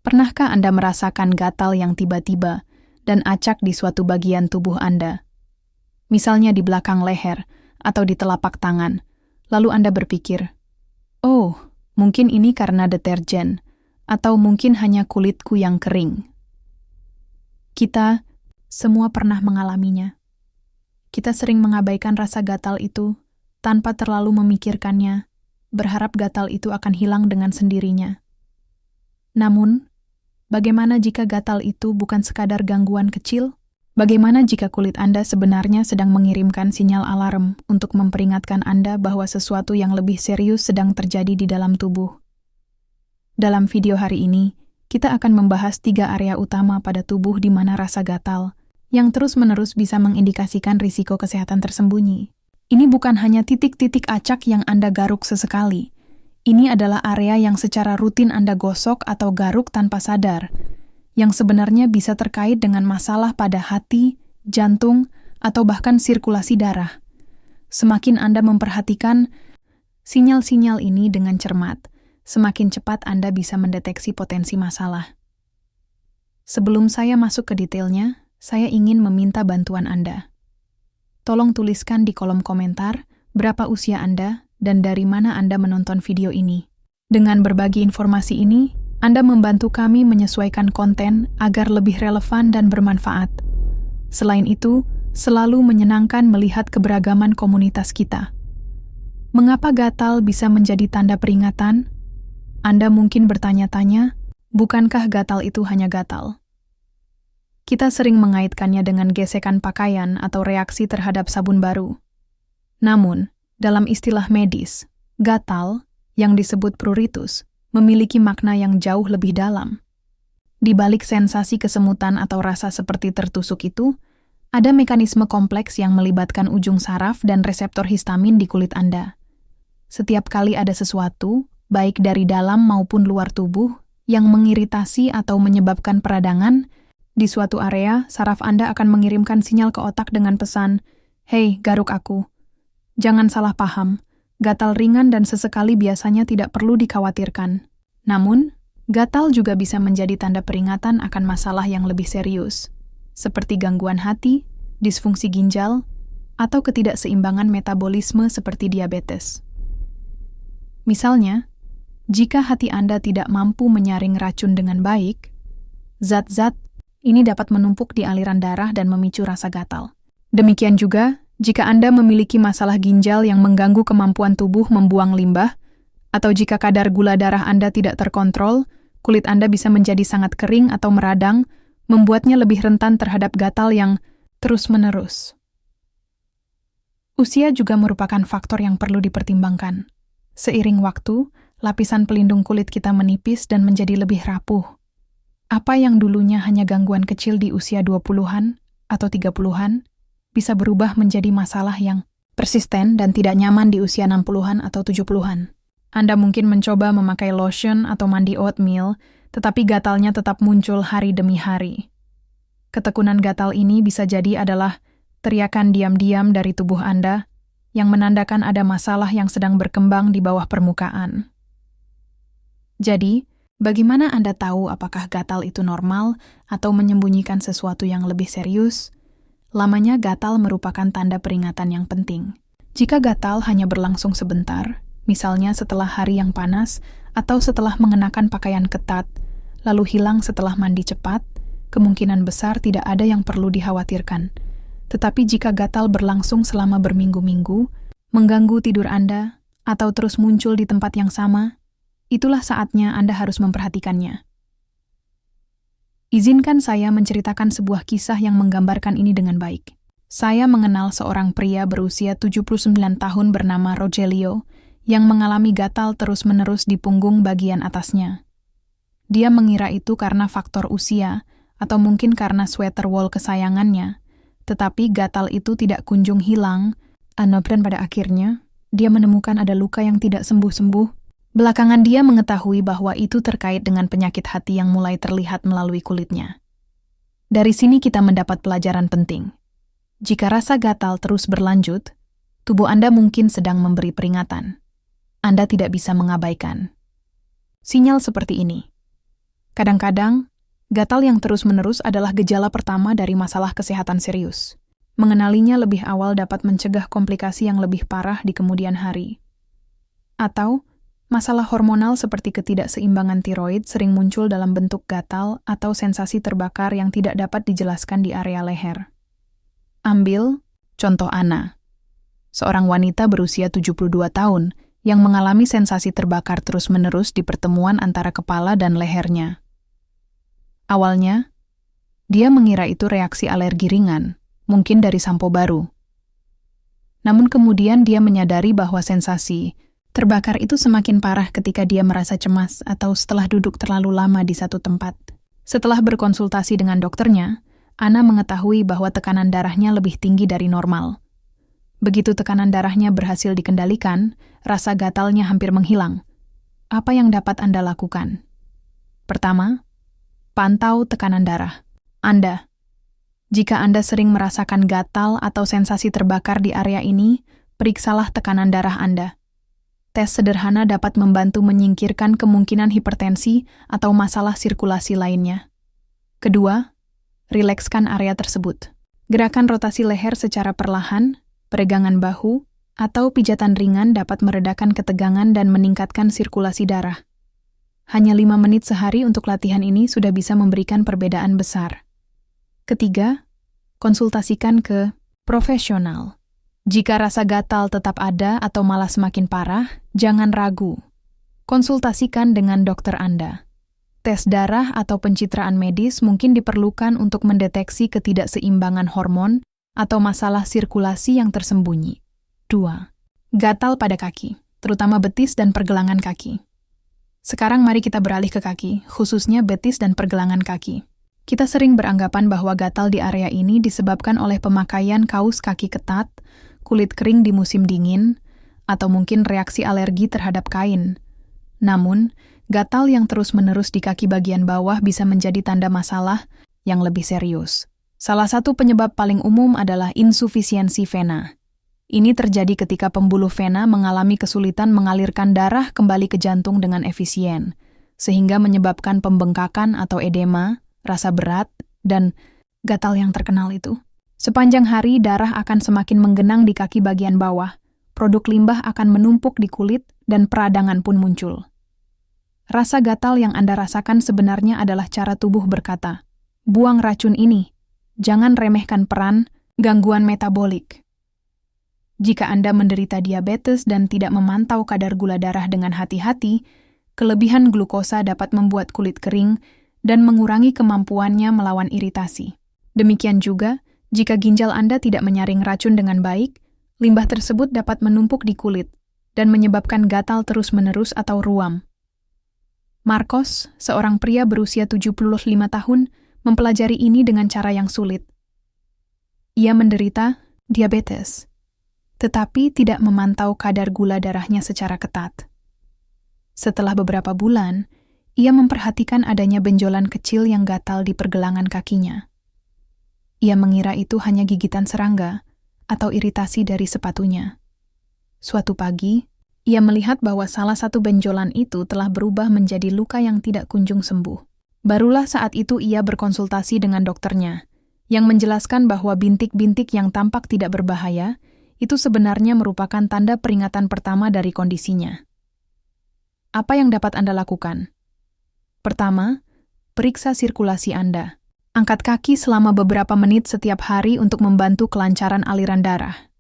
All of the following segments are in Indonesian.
Pernahkah Anda merasakan gatal yang tiba-tiba dan acak di suatu bagian tubuh Anda? Misalnya di belakang leher atau di telapak tangan. Lalu Anda berpikir, "Oh, mungkin ini karena deterjen, atau mungkin hanya kulitku yang kering." Kita semua pernah mengalaminya. Kita sering mengabaikan rasa gatal itu tanpa terlalu memikirkannya, berharap gatal itu akan hilang dengan sendirinya. Namun, bagaimana jika gatal itu bukan sekadar gangguan kecil? Bagaimana jika kulit Anda sebenarnya sedang mengirimkan sinyal alarm untuk memperingatkan Anda bahwa sesuatu yang lebih serius sedang terjadi di dalam tubuh? Dalam video hari ini, kita akan membahas 3 area utama pada tubuh di mana rasa gatal, yang terus-menerus bisa mengindikasikan risiko kesehatan tersembunyi. Ini bukan hanya titik-titik acak yang Anda garuk sesekali. Ini adalah area yang secara rutin Anda gosok atau garuk tanpa sadar, yang sebenarnya bisa terkait dengan masalah pada hati, jantung, atau bahkan sirkulasi darah. Semakin Anda memperhatikan sinyal-sinyal ini dengan cermat, semakin cepat Anda bisa mendeteksi potensi masalah. Sebelum saya masuk ke detailnya, saya ingin meminta bantuan Anda. Tolong tuliskan di kolom komentar berapa usia Anda dan dari mana Anda menonton video ini. Dengan berbagi informasi ini, Anda membantu kami menyesuaikan konten agar lebih relevan dan bermanfaat. Selain itu, selalu menyenangkan melihat keberagaman komunitas kita. Mengapa gatal bisa menjadi tanda peringatan? Anda mungkin bertanya-tanya, bukankah gatal itu hanya gatal? Kita sering mengaitkannya dengan gesekan pakaian atau reaksi terhadap sabun baru. Namun, dalam istilah medis, gatal, yang disebut pruritus, memiliki makna yang jauh lebih dalam. Di balik sensasi kesemutan atau rasa seperti tertusuk itu, ada mekanisme kompleks yang melibatkan ujung saraf dan reseptor histamin di kulit Anda. Setiap kali ada sesuatu, baik dari dalam maupun luar tubuh, yang mengiritasi atau menyebabkan peradangan, di suatu area, saraf Anda akan mengirimkan sinyal ke otak dengan pesan, "Hei, garuk aku." Jangan salah paham, gatal ringan dan sesekali biasanya tidak perlu dikhawatirkan. Namun, gatal juga bisa menjadi tanda peringatan akan masalah yang lebih serius, seperti gangguan hati, disfungsi ginjal, atau ketidakseimbangan metabolisme seperti diabetes. Misalnya, jika hati Anda tidak mampu menyaring racun dengan baik, zat-zat ini dapat menumpuk di aliran darah dan memicu rasa gatal. Demikian juga, jika Anda memiliki masalah ginjal yang mengganggu kemampuan tubuh membuang limbah, atau jika kadar gula darah Anda tidak terkontrol, kulit Anda bisa menjadi sangat kering atau meradang, membuatnya lebih rentan terhadap gatal yang terus-menerus. Usia juga merupakan faktor yang perlu dipertimbangkan. Seiring waktu, lapisan pelindung kulit kita menipis dan menjadi lebih rapuh. Apa yang dulunya hanya gangguan kecil di usia 20-an atau 30-an, bisa berubah menjadi masalah yang persisten dan tidak nyaman di usia 60-an atau 70-an. Anda mungkin mencoba memakai lotion atau mandi oatmeal, tetapi gatalnya tetap muncul hari demi hari. Ketekunan gatal ini bisa jadi adalah teriakan diam-diam dari tubuh Anda yang menandakan ada masalah yang sedang berkembang di bawah permukaan. Jadi, bagaimana Anda tahu apakah gatal itu normal atau menyembunyikan sesuatu yang lebih serius? Lamanya gatal merupakan tanda peringatan yang penting. Jika gatal hanya berlangsung sebentar, misalnya setelah hari yang panas atau setelah mengenakan pakaian ketat, lalu hilang setelah mandi cepat, kemungkinan besar tidak ada yang perlu dikhawatirkan. Tetapi jika gatal berlangsung selama berminggu-minggu, mengganggu tidur Anda, atau terus muncul di tempat yang sama, itulah saatnya Anda harus memperhatikannya. Izinkan saya menceritakan sebuah kisah yang menggambarkan ini dengan baik. Saya mengenal seorang pria berusia 79 tahun bernama Rogelio yang mengalami gatal terus-menerus di punggung bagian atasnya. Dia mengira itu karena faktor usia atau mungkin karena sweater wol kesayangannya, tetapi gatal itu tidak kunjung hilang, dan pada akhirnya dia menemukan ada luka yang tidak sembuh-sembuh. Belakangan dia mengetahui bahwa itu terkait dengan penyakit hati yang mulai terlihat melalui kulitnya. Dari sini kita mendapat pelajaran penting. Jika rasa gatal terus berlanjut, tubuh Anda mungkin sedang memberi peringatan. Anda tidak bisa mengabaikan sinyal seperti ini. Kadang-kadang, gatal yang terus-menerus adalah gejala pertama dari masalah kesehatan serius. Mengenalinya lebih awal dapat mencegah komplikasi yang lebih parah di kemudian hari. Atau, masalah hormonal seperti ketidakseimbangan tiroid sering muncul dalam bentuk gatal atau sensasi terbakar yang tidak dapat dijelaskan di area leher. Ambil contoh Ana, seorang wanita berusia 72 tahun yang mengalami sensasi terbakar terus-menerus di pertemuan antara kepala dan lehernya. Awalnya, dia mengira itu reaksi alergi ringan, mungkin dari sampo baru. Namun kemudian dia menyadari bahwa sensasi terbakar itu semakin parah ketika dia merasa cemas atau setelah duduk terlalu lama di satu tempat. Setelah berkonsultasi dengan dokternya, Ana mengetahui bahwa tekanan darahnya lebih tinggi dari normal. Begitu tekanan darahnya berhasil dikendalikan, rasa gatalnya hampir menghilang. Apa yang dapat Anda lakukan? Pertama, pantau tekanan darah Anda. Jika Anda sering merasakan gatal atau sensasi terbakar di area ini, periksalah tekanan darah Anda. Tes sederhana dapat membantu menyingkirkan kemungkinan hipertensi atau masalah sirkulasi lainnya. Kedua, rilekskan area tersebut. Gerakan rotasi leher secara perlahan, peregangan bahu, atau pijatan ringan dapat meredakan ketegangan dan meningkatkan sirkulasi darah. Hanya 5 menit sehari untuk latihan ini sudah bisa memberikan perbedaan besar. Ketiga, konsultasikan ke profesional. Jika rasa gatal tetap ada atau malah semakin parah, jangan ragu. Konsultasikan dengan dokter Anda. Tes darah atau pencitraan medis mungkin diperlukan untuk mendeteksi ketidakseimbangan hormon atau masalah sirkulasi yang tersembunyi. 2. Gatal pada kaki, terutama betis dan pergelangan kaki. Sekarang mari kita beralih ke kaki, khususnya betis dan pergelangan kaki. Kita sering beranggapan bahwa gatal di area ini disebabkan oleh pemakaian kaus kaki ketat, kulit kering di musim dingin, atau mungkin reaksi alergi terhadap kain. Namun, gatal yang terus-menerus di kaki bagian bawah bisa menjadi tanda masalah yang lebih serius. Salah satu penyebab paling umum adalah insufisiensi vena. Ini terjadi ketika pembuluh vena mengalami kesulitan mengalirkan darah kembali ke jantung dengan efisien, sehingga menyebabkan pembengkakan atau edema, rasa berat, dan gatal yang terkenal itu. Sepanjang hari, darah akan semakin menggenang di kaki bagian bawah, produk limbah akan menumpuk di kulit, dan peradangan pun muncul. Rasa gatal yang Anda rasakan sebenarnya adalah cara tubuh berkata, buang racun ini, jangan remehkan peran gangguan metabolik. Jika Anda menderita diabetes dan tidak memantau kadar gula darah dengan hati-hati, kelebihan glukosa dapat membuat kulit kering dan mengurangi kemampuannya melawan iritasi. Demikian juga, jika ginjal Anda tidak menyaring racun dengan baik, limbah tersebut dapat menumpuk di kulit dan menyebabkan gatal terus-menerus atau ruam. Marcos, seorang pria berusia 75 tahun, mempelajari ini dengan cara yang sulit. Ia menderita diabetes, tetapi tidak memantau kadar gula darahnya secara ketat. Setelah beberapa bulan, ia memperhatikan adanya benjolan kecil yang gatal di pergelangan kakinya. Ia mengira itu hanya gigitan serangga atau iritasi dari sepatunya. Suatu pagi, ia melihat bahwa salah satu benjolan itu telah berubah menjadi luka yang tidak kunjung sembuh. Barulah saat itu ia berkonsultasi dengan dokternya, yang menjelaskan bahwa bintik-bintik yang tampak tidak berbahaya itu sebenarnya merupakan tanda peringatan pertama dari kondisinya. Apa yang dapat Anda lakukan? Pertama, periksa sirkulasi Anda. Angkat kaki selama beberapa menit setiap hari untuk membantu kelancaran aliran darah.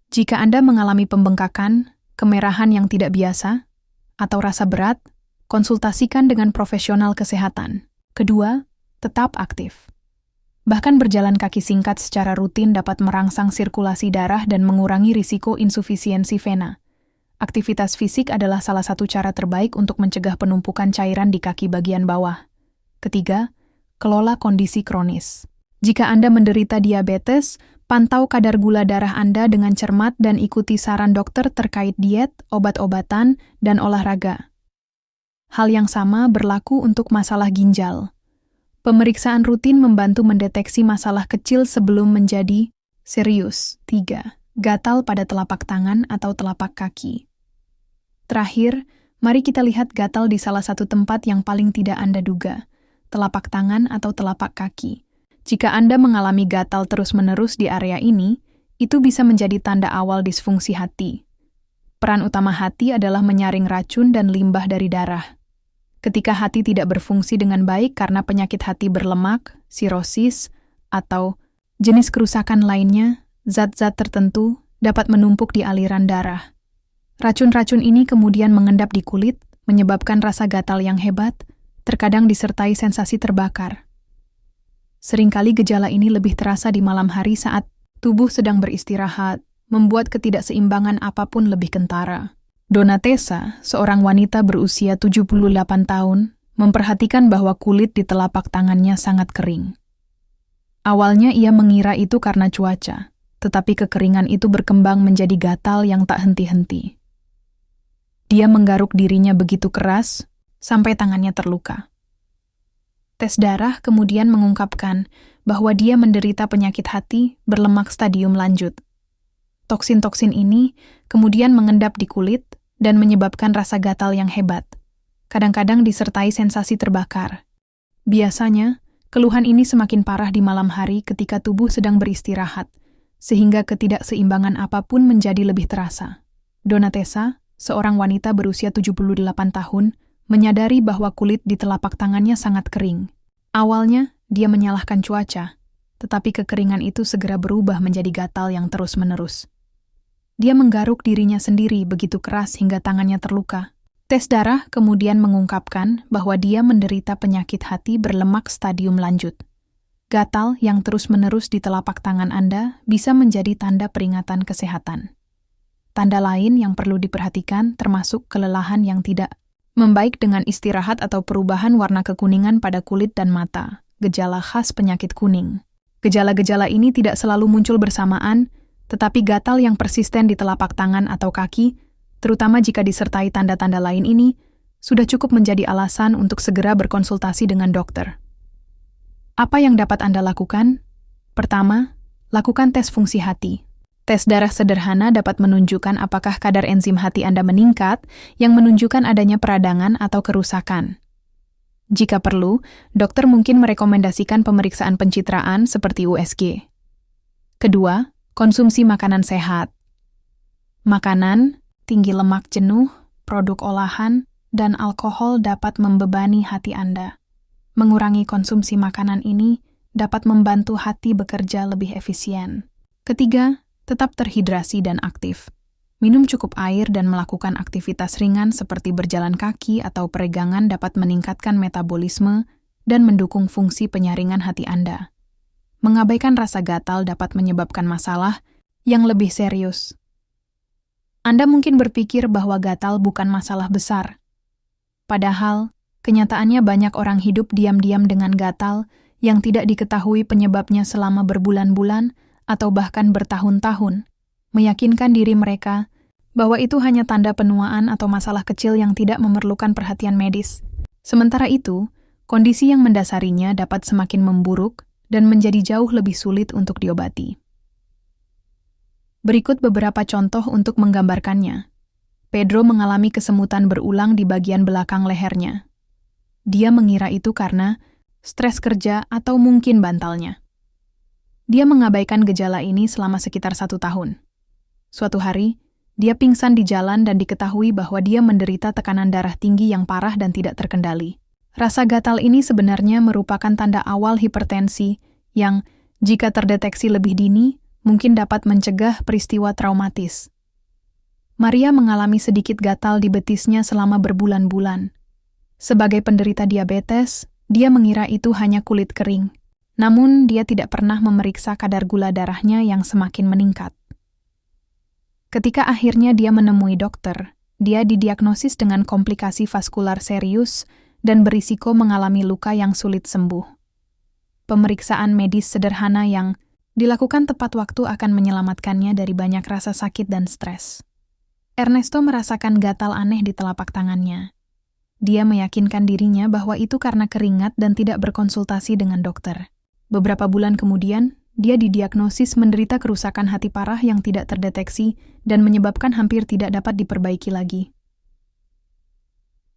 Jika Anda mengalami pembengkakan, kemerahan yang tidak biasa, atau rasa berat, konsultasikan dengan profesional kesehatan. Kedua, tetap aktif. Bahkan berjalan kaki singkat secara rutin dapat merangsang sirkulasi darah dan mengurangi risiko insufisiensi vena. Aktivitas fisik adalah salah satu cara terbaik untuk mencegah penumpukan cairan di kaki bagian bawah. Ketiga, kelola kondisi kronis. Jika Anda menderita diabetes, pantau kadar gula darah Anda dengan cermat dan ikuti saran dokter terkait diet, obat-obatan, dan olahraga. Hal yang sama berlaku untuk masalah ginjal. Pemeriksaan rutin membantu mendeteksi masalah kecil sebelum menjadi serius. 3. Gatal pada telapak tangan atau telapak kaki. Terakhir, Mari kita lihat gatal di salah satu tempat yang paling tidak Anda duga, telapak tangan atau telapak kaki. Jika Anda mengalami gatal terus-menerus di area ini, itu bisa menjadi tanda awal disfungsi hati. Peran utama hati adalah menyaring racun dan limbah dari darah. Ketika hati tidak berfungsi dengan baik karena penyakit hati berlemak, sirosis, atau jenis kerusakan lainnya, zat-zat tertentu dapat menumpuk di aliran darah. Racun-racun ini kemudian mengendap di kulit, menyebabkan rasa gatal yang hebat, terkadang disertai sensasi terbakar. Seringkali gejala ini lebih terasa di malam hari saat tubuh sedang beristirahat, membuat ketidakseimbangan apapun lebih kentara. Donatessa, seorang wanita berusia 78 tahun, memperhatikan bahwa kulit di telapak tangannya sangat kering. Awalnya ia mengira itu karena cuaca, tetapi kekeringan itu berkembang menjadi gatal yang tak henti-henti. Dia menggaruk dirinya begitu keras, sampai tangannya terluka. Tes darah kemudian mengungkapkan bahwa dia menderita penyakit hati berlemak stadium lanjut. Toksin-toksin ini kemudian mengendap di kulit dan menyebabkan rasa gatal yang hebat. Kadang-kadang disertai sensasi terbakar. Biasanya, keluhan ini semakin parah di malam hari ketika tubuh sedang beristirahat, sehingga ketidakseimbangan apapun menjadi lebih terasa. Donatessa, seorang wanita berusia 78 tahun, menyadari bahwa kulit di telapak tangannya sangat kering. Awalnya, dia menyalahkan cuaca, tetapi kekeringan itu segera berubah menjadi gatal yang terus-menerus. Dia menggaruk dirinya sendiri begitu keras hingga tangannya terluka. Tes darah kemudian mengungkapkan bahwa dia menderita penyakit hati berlemak stadium lanjut. Gatal yang terus-menerus di telapak tangan Anda bisa menjadi tanda peringatan kesehatan. Tanda lain yang perlu diperhatikan termasuk kelelahan yang tidak membaik dengan istirahat atau perubahan warna kekuningan pada kulit dan mata, gejala khas penyakit kuning. Gejala-gejala ini tidak selalu muncul bersamaan, tetapi gatal yang persisten di telapak tangan atau kaki, terutama jika disertai tanda-tanda lain ini, sudah cukup menjadi alasan untuk segera berkonsultasi dengan dokter. Apa yang dapat Anda lakukan? Pertama, lakukan tes fungsi hati. Tes darah sederhana dapat menunjukkan apakah kadar enzim hati Anda meningkat, yang menunjukkan adanya peradangan atau kerusakan. Jika perlu, dokter mungkin merekomendasikan pemeriksaan pencitraan seperti USG. Kedua, konsumsi makanan sehat. Makanan, tinggi lemak jenuh, produk olahan, dan alkohol dapat membebani hati Anda. Mengurangi konsumsi makanan ini dapat membantu hati bekerja lebih efisien. Ketiga, tetap terhidrasi dan aktif. Minum cukup air dan melakukan aktivitas ringan seperti berjalan kaki atau peregangan dapat meningkatkan metabolisme dan mendukung fungsi penyaringan hati Anda. Mengabaikan rasa gatal dapat menyebabkan masalah yang lebih serius. Anda mungkin berpikir bahwa gatal bukan masalah besar. Padahal, kenyataannya banyak orang hidup diam-diam dengan gatal yang tidak diketahui penyebabnya selama berbulan-bulan atau bahkan bertahun-tahun, meyakinkan diri mereka bahwa itu hanya tanda penuaan atau masalah kecil yang tidak memerlukan perhatian medis. Sementara itu, kondisi yang mendasarinya dapat semakin memburuk dan menjadi jauh lebih sulit untuk diobati. Berikut beberapa contoh untuk menggambarkannya. Pedro mengalami kesemutan berulang di bagian belakang lehernya. Dia mengira itu karena stres kerja atau mungkin bantalnya. Dia mengabaikan gejala ini selama sekitar 1 tahun. Suatu hari, dia pingsan di jalan dan diketahui bahwa dia menderita tekanan darah tinggi yang parah dan tidak terkendali. Rasa gatal ini sebenarnya merupakan tanda awal hipertensi yang, jika terdeteksi lebih dini, mungkin dapat mencegah peristiwa traumatis. Maria mengalami sedikit gatal di betisnya selama berbulan-bulan. Sebagai penderita diabetes, dia mengira itu hanya kulit kering. Namun, dia tidak pernah memeriksa kadar gula darahnya yang semakin meningkat. Ketika akhirnya dia menemui dokter, dia didiagnosis dengan komplikasi vaskular serius dan berisiko mengalami luka yang sulit sembuh. Pemeriksaan medis sederhana yang dilakukan tepat waktu akan menyelamatkannya dari banyak rasa sakit dan stres. Ernesto merasakan gatal aneh di telapak tangannya. Dia meyakinkan dirinya bahwa itu karena keringat dan tidak berkonsultasi dengan dokter. Beberapa bulan kemudian, dia didiagnosis menderita kerusakan hati parah yang tidak terdeteksi dan menyebabkan hampir tidak dapat diperbaiki lagi.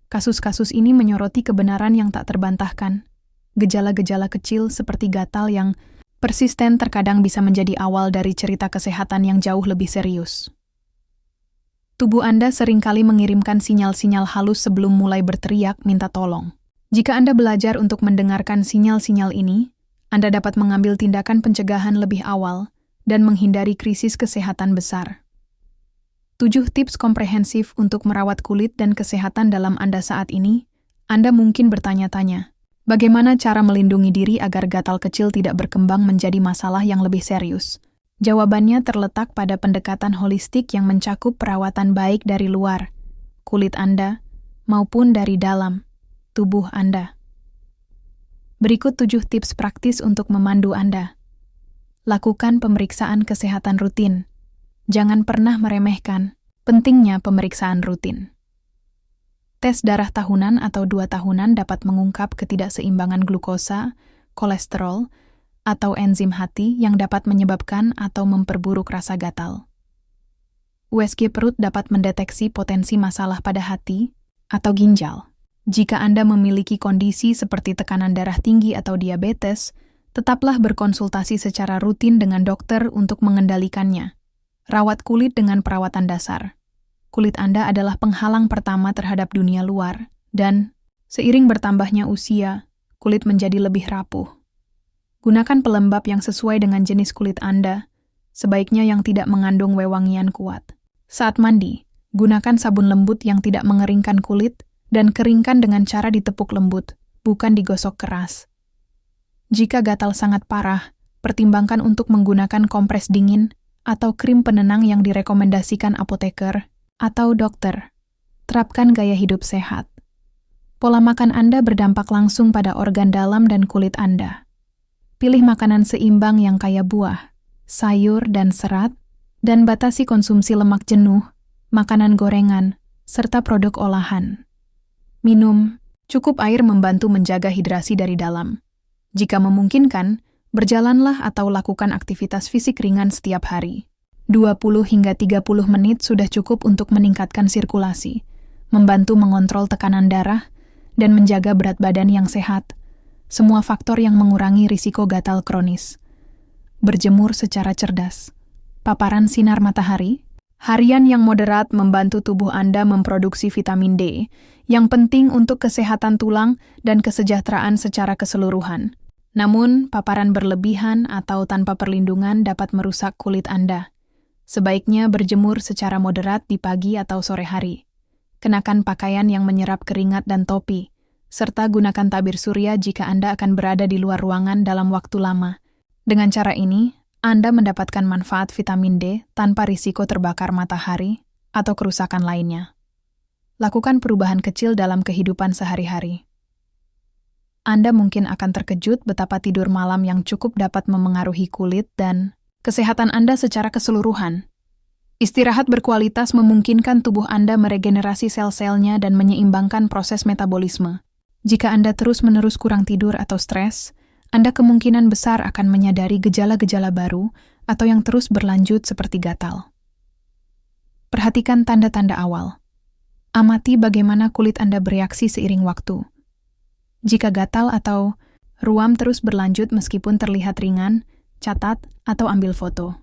Kasus-kasus ini menyoroti kebenaran yang tak terbantahkan. Gejala-gejala kecil seperti gatal yang persisten terkadang bisa menjadi awal dari cerita kesehatan yang jauh lebih serius. Tubuh Anda seringkali mengirimkan sinyal-sinyal halus sebelum mulai berteriak minta tolong. Jika Anda belajar untuk mendengarkan sinyal-sinyal ini, Anda dapat mengambil tindakan pencegahan lebih awal dan menghindari krisis kesehatan besar. 7 tips komprehensif untuk merawat kulit dan kesehatan dalam Anda saat ini. Anda mungkin bertanya-tanya, bagaimana cara melindungi diri agar gatal kecil tidak berkembang menjadi masalah yang lebih serius? Jawabannya terletak pada pendekatan holistik yang mencakup perawatan baik dari luar, kulit Anda, maupun dari dalam, tubuh Anda. Berikut 7 tips praktis untuk memandu Anda. Lakukan pemeriksaan kesehatan rutin. Jangan pernah meremehkan pentingnya pemeriksaan rutin. Tes darah tahunan atau 2 tahunan dapat mengungkap ketidakseimbangan glukosa, kolesterol, atau enzim hati yang dapat menyebabkan atau memperburuk rasa gatal. USG perut dapat mendeteksi potensi masalah pada hati atau ginjal. Jika Anda memiliki kondisi seperti tekanan darah tinggi atau diabetes, tetaplah berkonsultasi secara rutin dengan dokter untuk mengendalikannya. Rawat kulit dengan perawatan dasar. Kulit Anda adalah penghalang pertama terhadap dunia luar, dan seiring bertambahnya usia, kulit menjadi lebih rapuh. Gunakan pelembab yang sesuai dengan jenis kulit Anda, sebaiknya yang tidak mengandung wewangian kuat. Saat mandi, gunakan sabun lembut yang tidak mengeringkan kulit dan keringkan dengan cara ditepuk lembut, bukan digosok keras. Jika gatal sangat parah, pertimbangkan untuk menggunakan kompres dingin atau krim penenang yang direkomendasikan apoteker atau dokter. Terapkan gaya hidup sehat. Pola makan Anda berdampak langsung pada organ dalam dan kulit Anda. Pilih makanan seimbang yang kaya buah, sayur dan serat, dan batasi konsumsi lemak jenuh, makanan gorengan, serta produk olahan. Minum cukup air membantu menjaga hidrasi dari dalam. Jika memungkinkan, berjalanlah atau lakukan aktivitas fisik ringan setiap hari. 20 hingga 30 menit sudah cukup untuk meningkatkan sirkulasi, membantu mengontrol tekanan darah, dan menjaga berat badan yang sehat. Semua faktor yang mengurangi risiko gatal kronis. Berjemur secara cerdas. Paparan sinar matahari, harian yang moderat membantu tubuh Anda memproduksi vitamin D, yang penting untuk kesehatan tulang dan kesejahteraan secara keseluruhan. Namun, paparan berlebihan atau tanpa perlindungan dapat merusak kulit Anda. Sebaiknya berjemur secara moderat di pagi atau sore hari. Kenakan pakaian yang menyerap keringat dan topi, serta gunakan tabir surya jika Anda akan berada di luar ruangan dalam waktu lama. Dengan cara ini, Anda mendapatkan manfaat vitamin D tanpa risiko terbakar matahari atau kerusakan lainnya. Lakukan perubahan kecil dalam kehidupan sehari-hari. Anda mungkin akan terkejut betapa tidur malam yang cukup dapat memengaruhi kulit dan kesehatan Anda secara keseluruhan. Istirahat berkualitas memungkinkan tubuh Anda meregenerasi sel-selnya dan menyeimbangkan proses metabolisme. Jika Anda terus-menerus kurang tidur atau stres, Anda kemungkinan besar akan menyadari gejala-gejala baru atau yang terus berlanjut seperti gatal. Perhatikan tanda-tanda awal. Amati bagaimana kulit Anda bereaksi seiring waktu. Jika gatal atau ruam terus berlanjut meskipun terlihat ringan, catat atau ambil foto.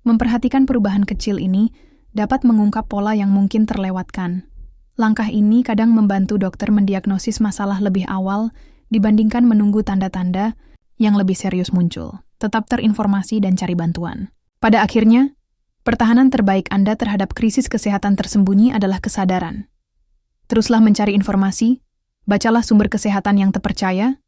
Memperhatikan perubahan kecil ini dapat mengungkap pola yang mungkin terlewatkan. Langkah ini kadang membantu dokter mendiagnosis masalah lebih awal dibandingkan menunggu tanda-tanda yang lebih serius muncul. Tetap terinformasi dan cari bantuan. Pada akhirnya, pertahanan terbaik Anda terhadap krisis kesehatan tersembunyi adalah kesadaran. Teruslah mencari informasi, bacalah sumber kesehatan yang terpercaya,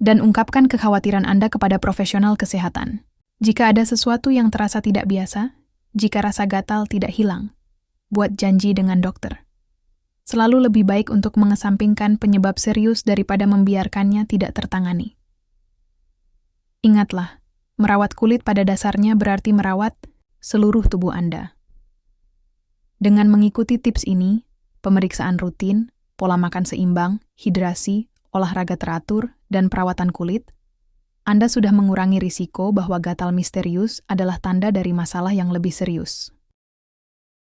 dan ungkapkan kekhawatiran Anda kepada profesional kesehatan. Jika ada sesuatu yang terasa tidak biasa, jika rasa gatal tidak hilang, buat janji dengan dokter. Selalu lebih baik untuk mengesampingkan penyebab serius daripada membiarkannya tidak tertangani. Ingatlah, merawat kulit pada dasarnya berarti merawat seluruh tubuh Anda. Dengan mengikuti tips ini, pemeriksaan rutin, pola makan seimbang, hidrasi, olahraga teratur, dan perawatan kulit, Anda sudah mengurangi risiko bahwa gatal misterius adalah tanda dari masalah yang lebih serius.